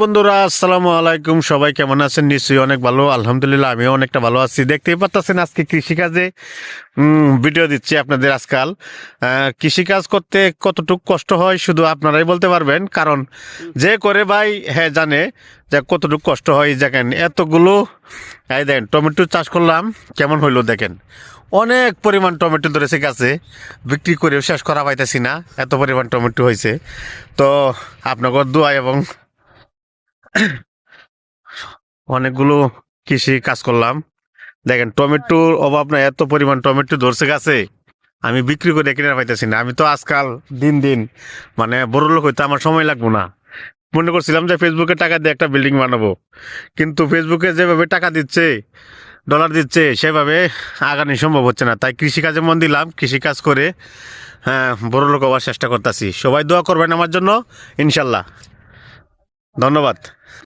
বন্ধুরা আসসালামু আলাইকুম, সবাই কেমন আছেন? নিশ্চয়ই অনেক ভালো, আলহামদুলিল্লাহ আমিও অনেকটা ভালো আছি। দেখতেই পাচ্ছেন আজকে কৃষিকাজে ভিডিও দিচ্ছি আপনাদের। আজকাল কৃষিকাজ করতে কতটুকু কষ্ট হয় শুধু আপনারাই বলতে পারবেন, কারণ যে করে ভাই হ্যাঁ জানে যে কতটুকু কষ্ট হয়। দেখেন এতগুলো, এই দেখেন টমেটো চাষ করলাম, কেমন হইলো দেখেন। অনেক পরিমাণ টমেটো ধরেছে গাছে, বিক্রি করেও শেষ করা পাইতেছি না, এত পরিমাণ টমেটো হয়েছে। তো আপনাদের দোয়া এবং অনেকগুলো কৃষি কাজ করলাম। দেখেন টমেটোর অভাব না, এত পরিমাণ টমেটো ধরছে গাছে, আমি বিক্রি করে কিনে পাইতেছি না। আমি তো আজকাল দিন দিন মানে বড় লোক হইতে আমার সময় লাগবো না। মনে করছিলাম যে ফেসবুকে টাকা দিয়ে একটা বিল্ডিং বানাবো, কিন্তু ফেসবুকে যেভাবে টাকা দিচ্ছে, ডলার দিচ্ছে, সেভাবে আগানি সম্ভব হচ্ছে না। তাই কৃষিকাজে মন দিলাম, কৃষিকাজ করে হ্যাঁ বড় লোক হওয়ার চেষ্টা করতেছি। সবাই দোয়া করবেন আমার জন্য, ইনশাল্লাহ। ধন্যবাদ।